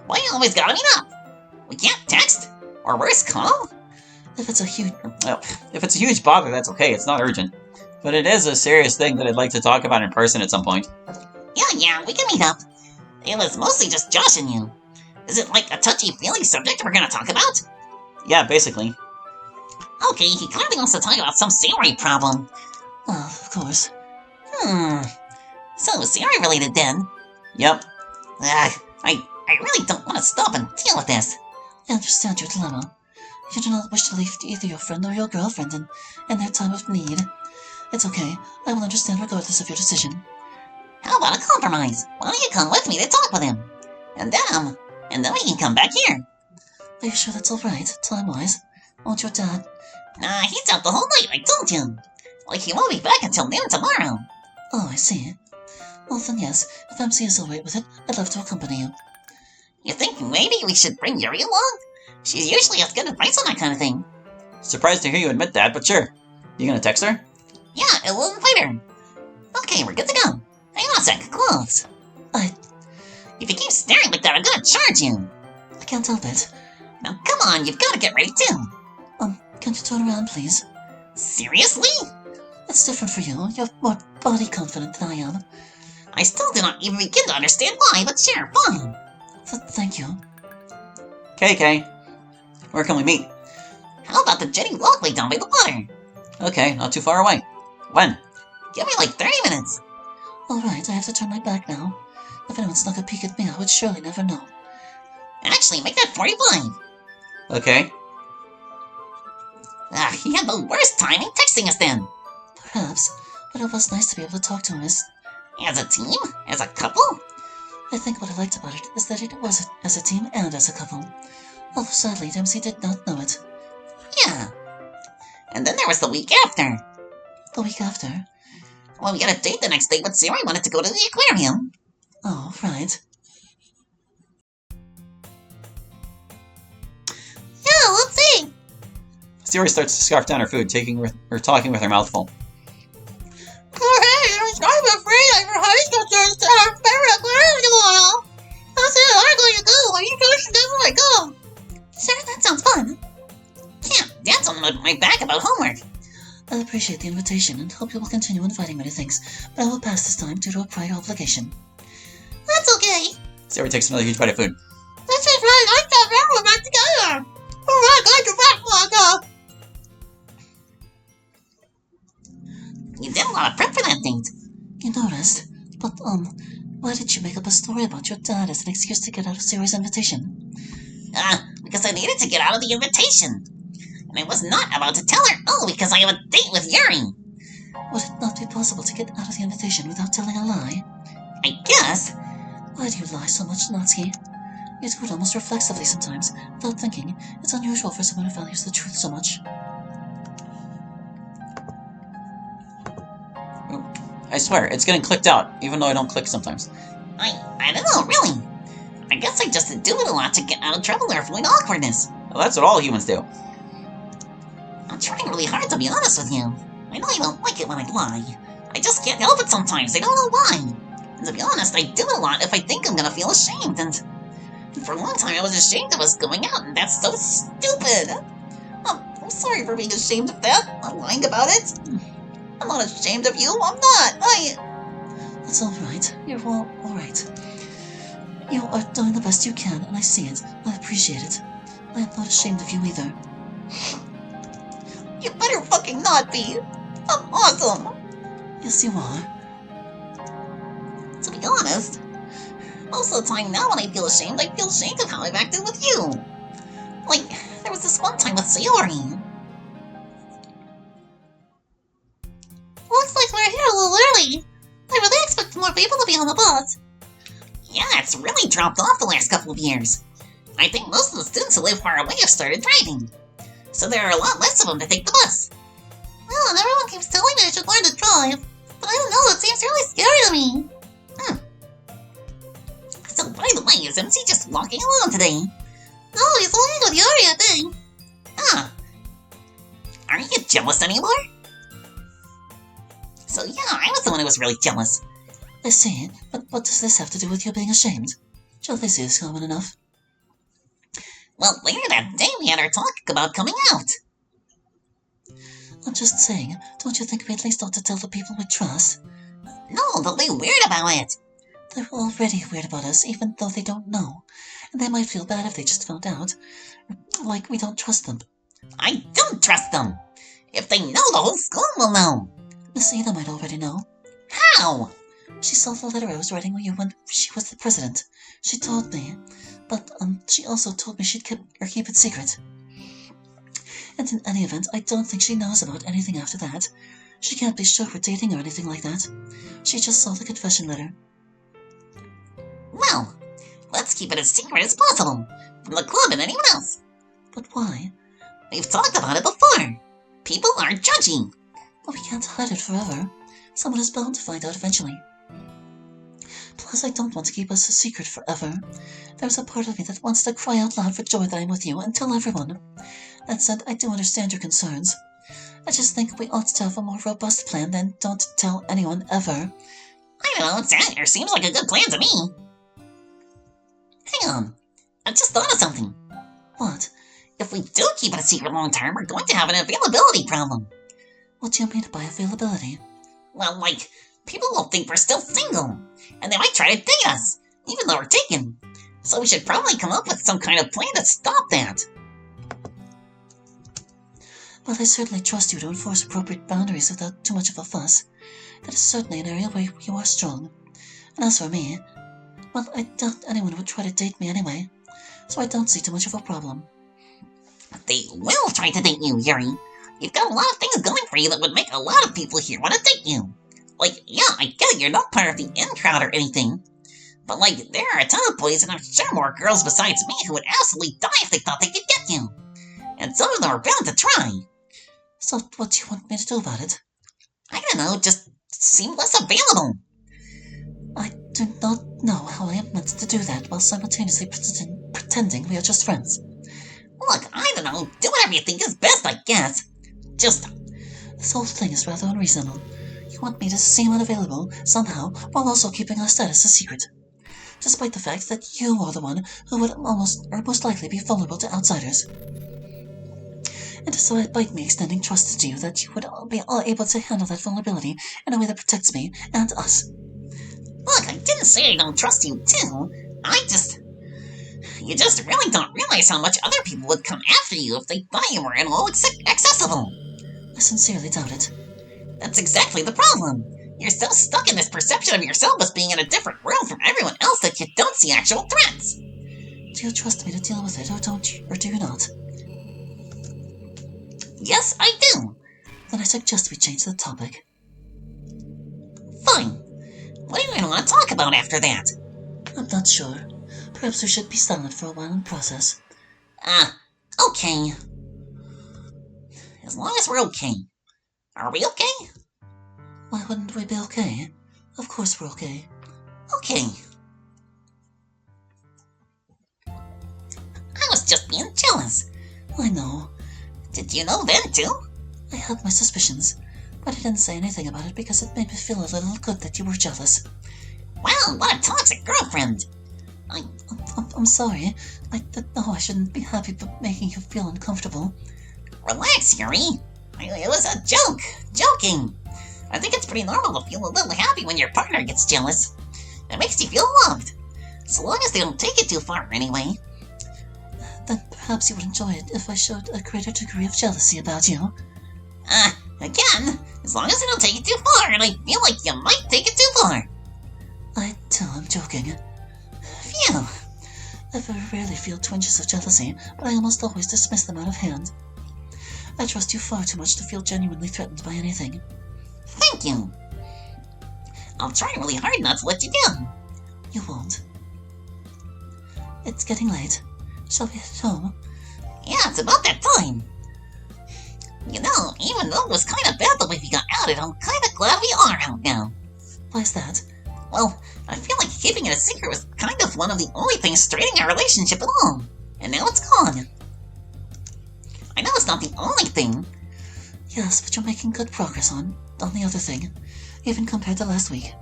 Why you always gotta meet up? We can't text? Or worse, call? If it's a huge... Well, if it's a huge bother, that's okay. It's not urgent. But it is a serious thing that I'd like to talk about in person at some point. Yeah, we can meet up. It was mostly just Josh and you. Is it like a touchy-feely subject we're gonna talk about? Yeah, basically. Okay, he clearly wants to talk about some Siri problem. Oh, of course. So, Siri-related then? Yep. I really don't want to stop and deal with this. I understand your dilemma. You do not wish to leave either your friend or your girlfriend in their time of need. It's okay. I will understand regardless of your decision. How about a compromise? Why don't you come with me to talk with him? And then we can come back here. Are you sure that's alright, time-wise? Won't your dad... Nah, he's out the whole night, I told you. Like, he won't be back until noon tomorrow. Oh, I see. Well then yes, if MC is alright with it, I'd love to accompany you. You think maybe we should bring Yuri along? She's usually has good advice on that kind of thing. Surprised to hear you admit that, but sure. You gonna text her? Yeah, and we'll invite her. Okay, we're good to go. Hang on a sec, close. If you keep staring like that, I'm gonna charge you. I can't help it. Now come on, you've gotta get ready too. Can you turn around, please? Seriously? It's different for you. You're more body confident than I am. I still do not even begin to understand why, but sure, fine. Thank you. KK. Where can we meet? How about the jetty walkway down by the water? Okay, not too far away. When? Give me like 30 minutes. Alright, I have to turn my back now. If anyone snuck a peek at me, I would surely never know. Actually, make that 45. Okay. He had the worst timing texting us then. Perhaps, but it was nice to be able to talk to him as a team? As a couple? I think what I liked about it is that it was as a team and as a couple. Although sadly, Dempsey did not know it. Yeah. And then there was the week after. The week after? Well, we had a date the next day, but Siri wanted to go to the aquarium. Oh, right. Yeah, let's see. Siri starts to scarf down her food, talking with her mouth full. Oh, hey, I'm afraid of your high school to our favorite aquarium tomorrow. That's it, I'm going to go. Are you sure she doesn't want to go? Sure, that sounds fun. Yeah, Dad's on my back about homework. I appreciate the invitation and hope you will continue inviting me to things, but I will pass this time due to a prior obligation. That's okay. Siri takes another huge bite of food. That's just right, I thought we were back together. Alright, got your back, Marco. You did a lot of prep for that date. You noticed? But, why did you make up a story about your dad as an excuse to get out of Siri's invitation? Because I needed to get out of the invitation. And I was not about to tell her, because I have a date with Yuri. Would it not be possible to get out of the invitation without telling a lie? I guess. Why do you lie so much, Natsuki? You do it almost reflexively sometimes, without thinking. It's unusual for someone who values the truth so much. I swear, it's getting clicked out, even though I don't click sometimes. I don't know, really. I guess I just do it a lot to get out of trouble or avoid awkwardness. Well, that's what all humans do. I'm trying really hard to be honest with you. I know you don't like it when I lie. I just can't help it sometimes, I don't know why. And to be honest, I do it a lot if I think I'm gonna feel ashamed, and for a long time I was ashamed of us going out, and that's so stupid. I'm sorry for being ashamed of that. I'm lying about it. I'm not ashamed of you, I'm not. That's alright. You're alright. You are doing the best you can, and I see it. I appreciate it. I am not ashamed of you either. You better fucking not be. I'm awesome. Yes, you are. To be honest, most of the time now when I feel ashamed of how I've acted with you. Like, there was this one time with Sayori. Looks like we're here a little early. I really expect more people to be on the bus. Yeah, it's really dropped off the last couple of years. I think most of the students who live far away have started driving. So there are a lot less of them to take the bus. Well, and everyone keeps telling me I should learn to drive. But I don't know, it seems really scary to me. So, by the way, is MC just walking along today? No, he's walking with Yuri, I think. Aren't you jealous anymore? So yeah, I was the one who was really jealous. I see, but what does this have to do with you being ashamed? Jealousy is common enough. Well, later that day we had our talk about coming out. I'm just saying, don't you think we at least ought to tell the people we trust? No, they'll be weird about it. They're already weird about us, even though they don't know. And they might feel bad if they just found out. Like we don't trust them. I don't trust them. If they know, the whole school will know. Miss Ada might already know. How? She saw the letter I was writing you when she was the president. She told me. But, she also told me she'd keep it secret. And in any event, I don't think she knows about anything after that. She can't be sure we're dating or anything like that. She just saw the confession letter. Well, let's keep it as secret as possible. From the club and anyone else. But why? We've talked about it before. People are judgy. But we can't hide it forever. Someone is bound to find out eventually. Plus, I don't want to keep us a secret forever. There's a part of me that wants to cry out loud for joy that I'm with you and tell everyone. That said, I do understand your concerns. I just think we ought to have a more robust plan than don't tell anyone ever. I don't know, that seems like a good plan to me. Hang on, I just thought of something. What? If we do keep it a secret long term, we're going to have an availability problem. What do you mean by availability? Well, like, people will think we're still single, and they might try to date us, even though we're taken. So we should probably come up with some kind of plan to stop that. Well, I certainly trust you to enforce appropriate boundaries without too much of a fuss. That is certainly an area where you are strong. And as for me, well, I doubt anyone would try to date me anyway, so I don't see too much of a problem. They will try to date you, Yuri. You've got a lot of things going for you that would make a lot of people here want to date you. Like, yeah, I get it, you're not part of the in crowd or anything. But, like, there are a ton of boys, and I'm sure more girls besides me who would absolutely die if they thought they could get you. And some of them are bound to try. So, what do you want me to do about it? I don't know, just seem less available. I do not know how I am meant to do that while simultaneously pretending we are just friends. Look, I don't know, do whatever you think is best, I guess. Just... This whole thing is rather unreasonable. You want me to seem unavailable, somehow, while also keeping our status a secret. Despite the fact that you are the one who would most likely be vulnerable to outsiders. And despite me extending trust to you that you would be able to handle that vulnerability in a way that protects me and us. Look, I didn't say I don't trust you, too. You just really don't realize how much other people would come after you if they thought you were at all accessible. I sincerely doubt it. That's exactly the problem. You're so stuck in this perception of yourself as being in a different world from everyone else that you don't see actual threats. Do you trust me to deal with it, or do you not? Yes, I do. Then I suggest we change the topic. Fine. What do you want to talk about after that? I'm not sure. Perhaps we should be silent for a while and process. Okay. As long as we're okay. Are we okay? Why wouldn't we be okay? Of course we're okay. Okay. I was just being jealous. I know. Did you know then, too? I had my suspicions, but I didn't say anything about it because it made me feel a little good that you were jealous. Wow, what a toxic girlfriend. I'm sorry. I didn't know I shouldn't be happy but making you feel uncomfortable. Relax, Yuri. It was a joke. Joking. I think it's pretty normal to feel a little happy when your partner gets jealous. It makes you feel loved. So long as they don't take it too far, anyway. Then perhaps you would enjoy it if I showed a greater degree of jealousy about you. Again, as long as they don't take it too far, and I feel like you might take it too far. I too am joking. Phew. I very rarely feel twinges of jealousy, but I almost always dismiss them out of hand. I trust you far too much to feel genuinely threatened by anything. Thank you. I'll try really hard not to let you down. You won't. It's getting late. Shall we head home? Yeah, it's about that time. You know, even though it was kind of bad the way we got outed, I'm kind of glad we are out now. Why's that? Well, I feel like keeping it a secret was kind of one of the only things straightening our relationship along. And now it's gone. I know it's not the only thing. Yes, but you're making good progress on the other thing, even compared to last week.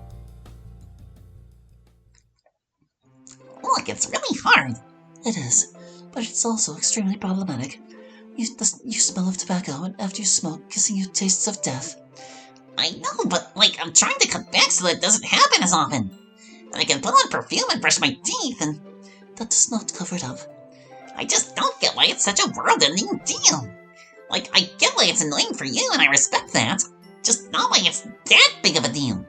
Look, it's really hard. It is. but it's also extremely problematic. You smell of tobacco, and after you smoke, kissing you tastes of death. I know, but, I'm trying to cut back so that it doesn't happen as often. And I can put on perfume and brush my teeth, and That does not cover it up. I just don't get why it's such a world-ending deal. I get why it's annoying for you, and I respect that. Just not why it's that big of a deal.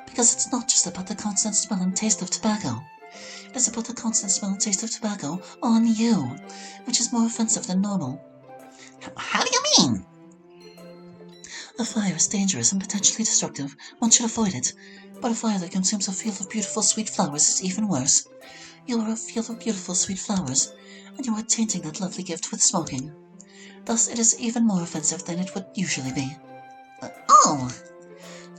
Because it's not just about the constant smell and taste of tobacco. It is about the constant smell and taste of tobacco on you, which is more offensive than normal. How do you mean? A fire is dangerous and potentially destructive. One should avoid it. But a fire that consumes a field of beautiful sweet flowers is even worse. You are a field of beautiful sweet flowers, and you are tainting that lovely gift with smoking. Thus, it is even more offensive than it would usually be. Oh!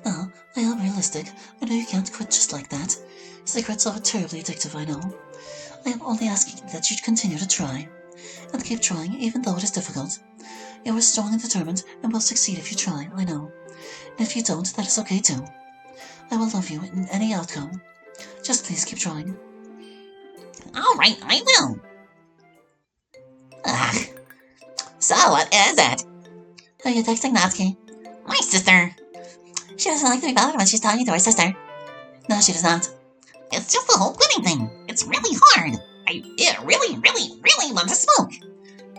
Now, I am realistic. I know you can't quit just like that. Cigarettes are terribly addictive, I know. I am only asking that you continue to try. And keep trying, even though it is difficult. You are strong and determined, and will succeed if you try, I know. And if you don't, that is okay too. I will love you in any outcome. Just please keep trying. Alright, I will. Ugh. So, what is it? Are you texting Natsuki? My sister. She doesn't like to be bothered when she's talking to her sister. No, she does not. It's just the whole quitting thing. It's really hard. I really, really, really want to smoke.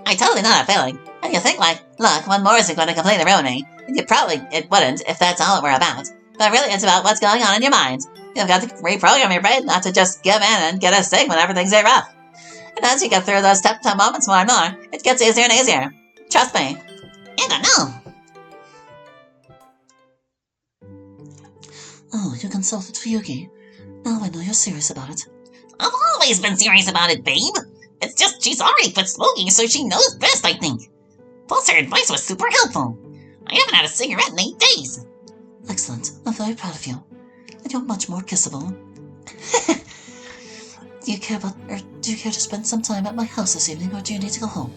I totally know that feeling. And you think look, one more isn't going to completely ruin me. And it wouldn't if that's all it were about. But really it's about what's going on in your mind. You've got to reprogram your brain not to just give in and get a sick whenever things are rough. And as you get through those tough moments more and more, it gets easier and easier. Trust me. I don't know. Oh, you consulted Fuyuki. Now I know you're serious about it. I've always been serious about it, babe. It's just she's already quit smoking, so she knows best, I think. Plus, her advice was super helpful. I haven't had a cigarette in 8 days. Excellent. I'm very proud of you. And you're much more kissable. Do you care to spend some time at my house this evening, or do you need to go home?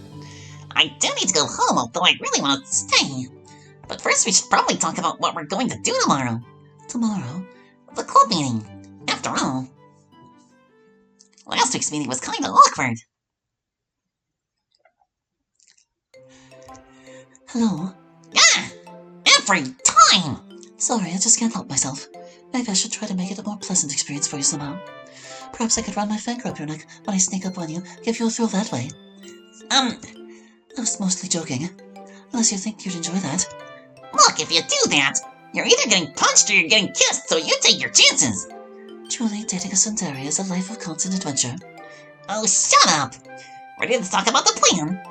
I do need to go home, although I really want to stay. But first, we should probably talk about what we're going to do tomorrow. Tomorrow? The club meeting. After all, last week's meeting was kind of awkward. Hello? Ah! Every time! Sorry, I just can't help myself. Maybe I should try to make it a more pleasant experience for you somehow. Perhaps I could run my finger up your neck when I sneak up on you, give you a thrill that way. I was mostly joking. Unless you think you'd enjoy that. Look, if you do that, you're either getting punched or you're getting kissed, so you take your chances. Truly, dating a Sundari is a life of constant adventure. Oh, shut up! Ready to talk about the plan?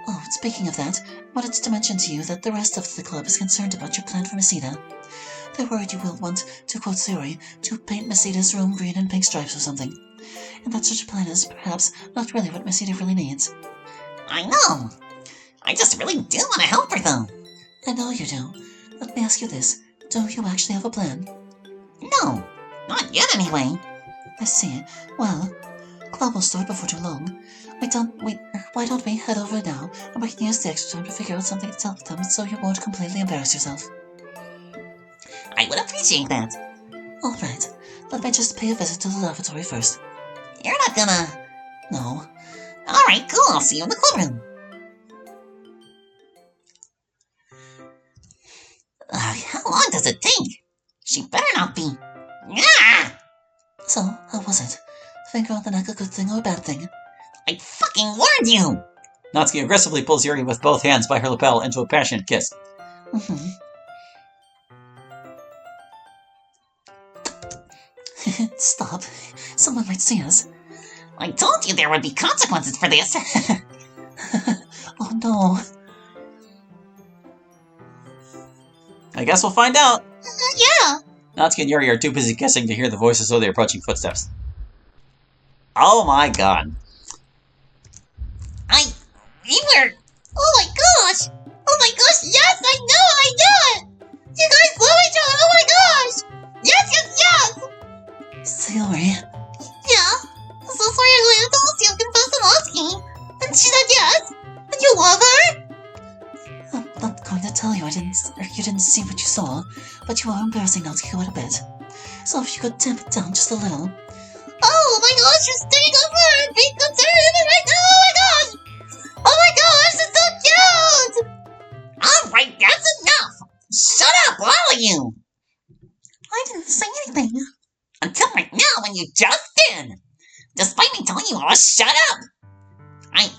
Oh, speaking of that, I wanted to mention to you that the rest of the club is concerned about your plan for Masita. They're worried you will want, to quote Sayori, to paint Masita's room green and pink stripes or something. And that such a plan is, perhaps, not really what Masita really needs. I know. I just really do want to help her, though. I know you do. Let me ask you this. Do you actually have a plan? No. Not yet, anyway. I see. Well, club will start before too long. Why don't we head over now, and we can use the extra time to figure out something to tell them so you won't completely embarrass yourself. I would appreciate that. Alright, let me just pay a visit to the lavatory first. You're not gonna... No. Alright, cool, I'll see you in the clubroom. How long does it take? She better not be... Ah! So, how was it? Finger on the neck a good thing or a bad thing? I fucking warned you! Natsuki aggressively pulls Yuri with both hands by her lapel into a passionate kiss. Stop. Someone might see us. I told you there would be consequences for this. Oh no. I guess we'll find out. Yeah. Natsuki and Yuri are too busy kissing to hear the voices of the approaching footsteps. Oh my god. You were... Oh my gosh! Oh my gosh, yes, I know it! You guys love each other, oh my gosh! Yes! Sayori. Yeah? I'm so sorry I told you confess to Natsuki. And she said yes? And you love her? I'm not going to tell you you didn't see what you saw, but you are embarrassing Natsuki quite a bit. So if you could tamp it down just a little. Oh my gosh, you're staying up for it! Be conservative right now, oh my gosh! you just did! Despite me telling you all to shut up! I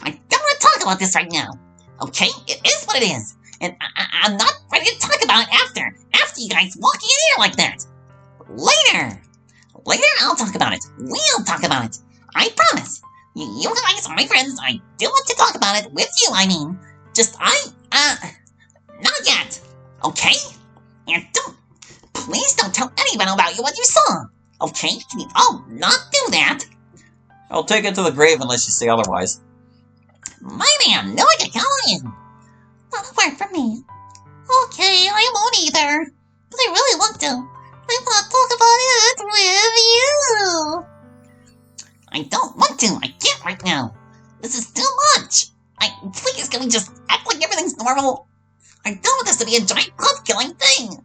don't want to talk about this right now. Okay? It is what it is. And I'm not ready to talk about it after you guys walk in here like that. Later! Later I'll talk about it. We'll talk about it. I promise. You guys are my friends. I do want to talk about it with you, I mean. Just, not yet. Okay? And please don't tell anyone about what you saw. Okay? Can you all not do that? I'll take it to the grave unless you say otherwise. My man, no one can call you. Not a word from me. Okay, I won't either. But I really want to. I want to talk about it with you. I don't want to. I can't right now. This is too much. Please, can we just act like everything's normal? I don't want this to be a giant club killing thing.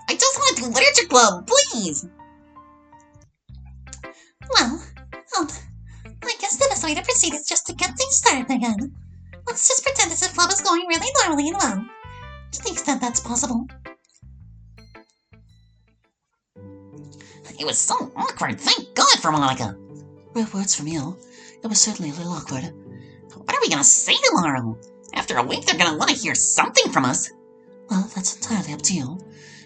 I just want to do literature club, please. Well, I guess the best way to proceed is just to get things started again. Let's just pretend as if club is going really normally and well. To the extent that's possible. It was so awkward. Thank God for Monica. Real words from you. It was certainly a little awkward. What are we gonna say tomorrow? After a week, they're gonna want to hear something from us. Well, that's entirely up to you.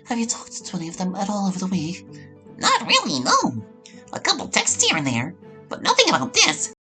Have you talked to any of them at all over the week? Not really, no. A couple texts here and there, but nothing about this.